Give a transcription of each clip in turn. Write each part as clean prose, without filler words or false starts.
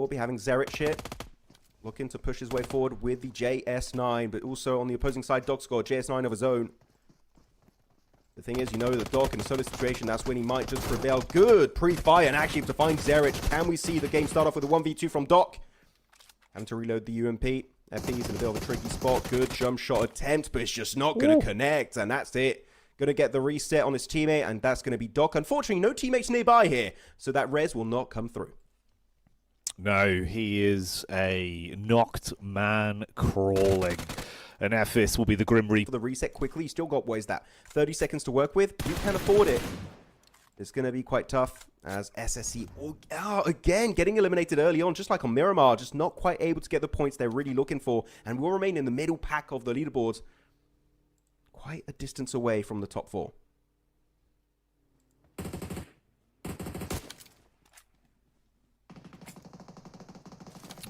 will be having Zerich here, looking to push his way forward with the JS9, but also on the opposing side, Doc scored JS9 of his own. The thing is, you know, the Doc in a solo situation, that's when he might just prevail. Good pre-fire, and actually to find Zerich. Can we see the game start off with a 1v2 from Doc? Having to reload the UMP. FP's in a bit of a tricky spot. Good jump shot attempt, but it's just not going to connect, and that's it. Going to get the reset on his teammate, and that's going to be Doc. Unfortunately, no teammates nearby here, so that res will not come through. No, he is a knocked man crawling. And Refus will be the Grim Reaper. For the reset quickly, you still got, what is that, 30 seconds to work with? You can afford it. It's going to be quite tough as SSE, again, getting eliminated early on, just like on Miramar, just not quite able to get the points they're really looking for, and will remain in the middle pack of the leaderboards, quite a distance away from the top 4.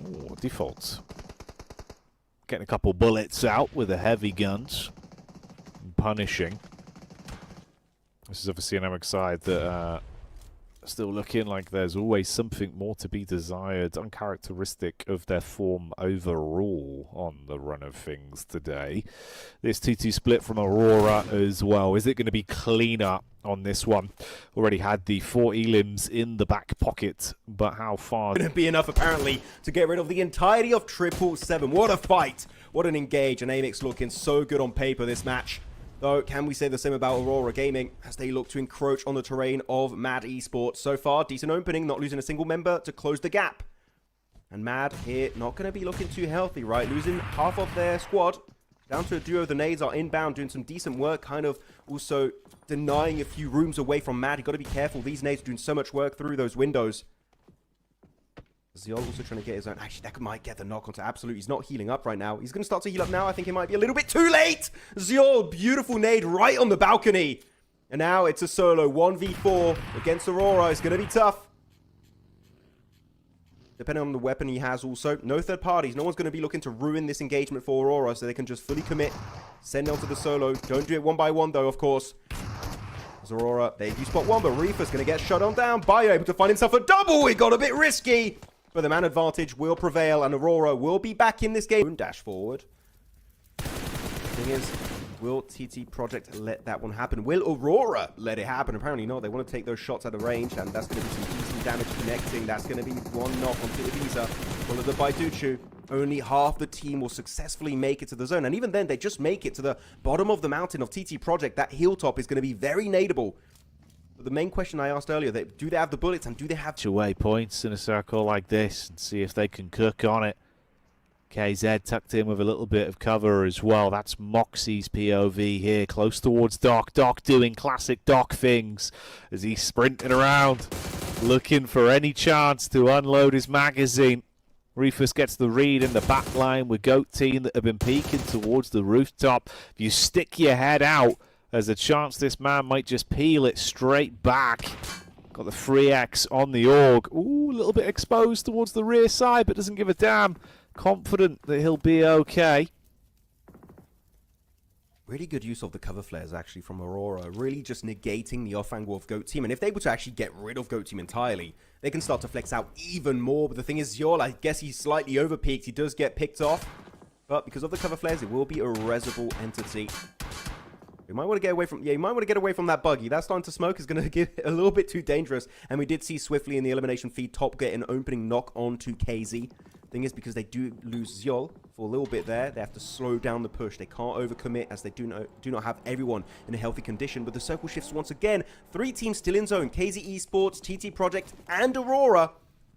Oh, defaults. Getting a couple bullets out with the heavy guns. Punishing. This is obviously an Amag side that still looking like there's always something more to be desired, uncharacteristic of their form overall on the run of things today. This 2-2 split from Aurora as well. Is it going to be cleaner on this one? Already had the 4 Elims in the back pocket, but how far? Going to be enough apparently to get rid of the entirety of 777. What a fight! What an engage, and Amix looking so good on paper this match. Though, can we say the same about Aurora Gaming as they look to encroach on the terrain of Mad Esports? So far, decent opening, not losing a single member to close the gap. And Mad here, not going to be looking too healthy, right? Losing half of their squad down to a duo. The nades are inbound, doing some decent work, kind of also denying a few rooms away from Mad. You've got to be careful. These nades are doing so much work through those windows. Zoyl also trying to get his own. Actually, that might get the knock onto Absolute. He's not healing up right now. He's going to start to heal up now. I think it might be a little bit too late. Zoyl, beautiful nade right on the balcony. And now it's a solo 1v4 against Aurora. It's going to be tough. Depending on the weapon he has also. No third parties. No one's going to be looking to ruin this engagement for Aurora, so they can just fully commit. Send on to the solo. Don't do it one by one, though, of course. As Aurora, they do spot one, but Refus going to get shut on down. Bio able to find himself a double. It got a bit risky. But the man advantage will prevail, and Aurora will be back in this game. Dash forward. The thing is, will TT Project let that one happen? Will Aurora let it happen? Apparently not. They want to take those shots out of range, and that's going to be some decent damage connecting. That's going to be one knock on Titibiza. Followed by Duchu. Only half the team will successfully make it to the zone. And even then, they just make it to the bottom of the mountain of TT Project. That hilltop is going to be very nadeable. The main question I asked earlier, do they have the bullets and do they have away points in a circle like this and see if they can cook on it? KZ tucked in with a little bit of cover as well. That's Moxie's POV here, close towards Doc. Doc doing classic Doc things as he's sprinting around, looking for any chance to unload his magazine. Refus gets the read in the back line with Goat team that have been peeking towards the rooftop. If you stick your head out, there's a chance this man might just peel it straight back. Got the 3x on the AUG. Ooh, a little bit exposed towards the rear side, but doesn't give a damn. Confident that he'll be okay. Really good use of the cover flares, actually, from Aurora. Really just negating the off-angle of Goat Team. And if they were to actually get rid of Goat Team entirely, they can start to flex out even more. But the thing is, Zoyl, I guess he's slightly over-peaked. He does get picked off. But because of the cover flares, it will be a resible entity. You might want to get away from, you might want to get away from that buggy. That starting to smoke is going to get a little bit too dangerous. And we did see swiftly in the elimination feed, Top get an opening knock onto KZ. Thing is, because they do lose Zoyl for a little bit there, they have to slow down the push. They can't overcommit as they do not have everyone in a healthy condition. But the circle shifts once again. 3 teams still in zone. KZ Esports, TT Project, and Aurora.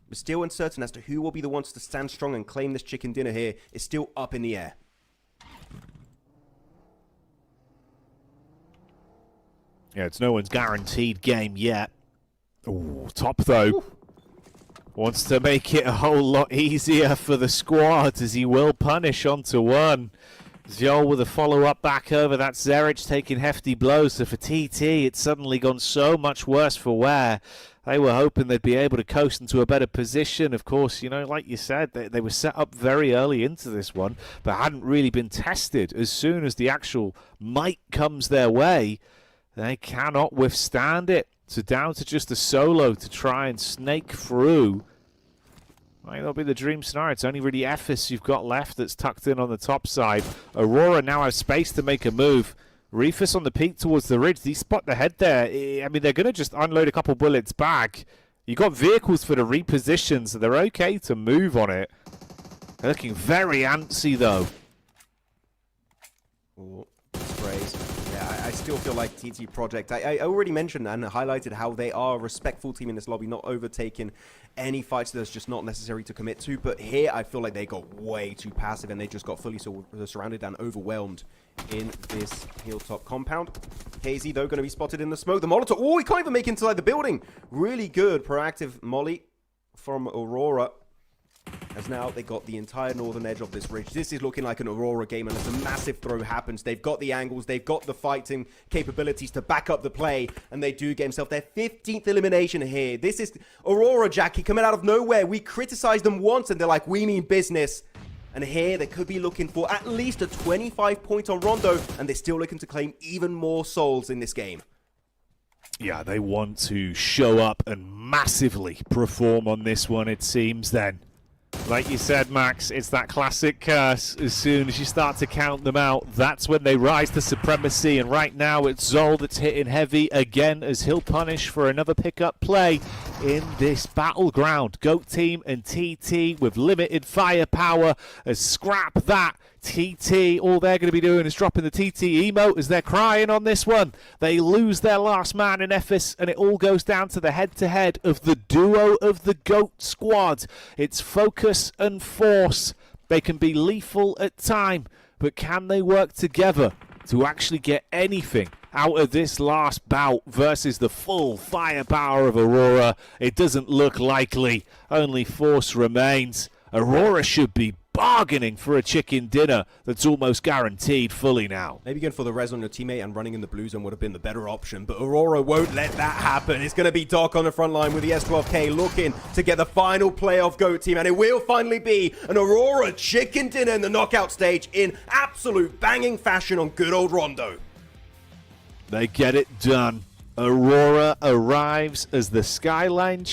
We're still uncertain as to who will be the ones to stand strong and claim this chicken dinner here. It's still up in the air. Yeah, it's no one's guaranteed game yet. Ooh, Top though. Ooh. Wants to make it a whole lot easier for the squad as he will punish onto one. Zoyl with a follow-up back over. That's Zerich taking hefty blows. So for TT, it's suddenly gone so much worse for wear. They were hoping they'd be able to coast into a better position. Of course, you know, like you said, they were set up very early into this one, but hadn't really been tested. As soon as the actual might comes their way, they cannot withstand it. So down to just a solo to try and snake through. Might not be the dream scenario. It's only really Refus you've got left that's tucked in on the top side. Aurora now has space to make a move. Refus on the peak towards the ridge. They spot the head there. I mean, they're going to just unload a couple bullets back. You got vehicles for the reposition, so they're okay to move on it. They're looking very antsy, though. Ooh, sprays. Yeah, I still feel like TT Project. I already mentioned and highlighted how they are a respectful team in this lobby, not overtaking any fights that's just not necessary to commit to. But here, I feel like they got way too passive and they just got fully surrounded and overwhelmed in this hilltop compound. KZ, though, going to be spotted in the smoke. The Molotov. Oh, he can't even make it inside the building. Really good proactive molly from Aurora. As now they got the entire northern edge of this ridge. This is looking like an Aurora game, and as a massive throw happens, they've got the angles, they've got the fighting capabilities to back up the play, and they do get himself their 15th elimination here. This is Aurora, Jackie, coming out of nowhere. We criticized them once, and they're like, we mean business. And here they could be looking for at least a 25 point on Rondo, and they're still looking to claim even more souls in this game. Yeah, they want to show up and massively perform on this one, it seems then. Like you said, Max, it's that classic curse. As soon as you start to count them out, that's when they rise to supremacy. And right now, it's Zoyl that's hitting heavy again as he'll punish for another pickup play in this battleground. GOAT team and TT with limited firepower as scrap that. TT, all they're going to be doing is dropping the TT emote as they're crying on this one. They lose their last man in Refus, and it all goes down to the head-to-head of the duo of the GOAT squad. It's focus and force. They can be lethal at time, but can they work together to actually get anything out of this last bout versus the full firepower of Aurora? It doesn't look likely. Only force remains. Aurora should be bargaining for a chicken dinner that's almost guaranteed fully now. Maybe going for the res on your teammate and running in the blue zone would have been the better option, but Aurora won't let that happen. It's going to be Doc on the front line with the S12K looking to get the final playoff GOAT team, and it will finally be an Aurora chicken dinner in the knockout stage in absolute banging fashion on good old Rondo. They get it done. Aurora arrives as the skyline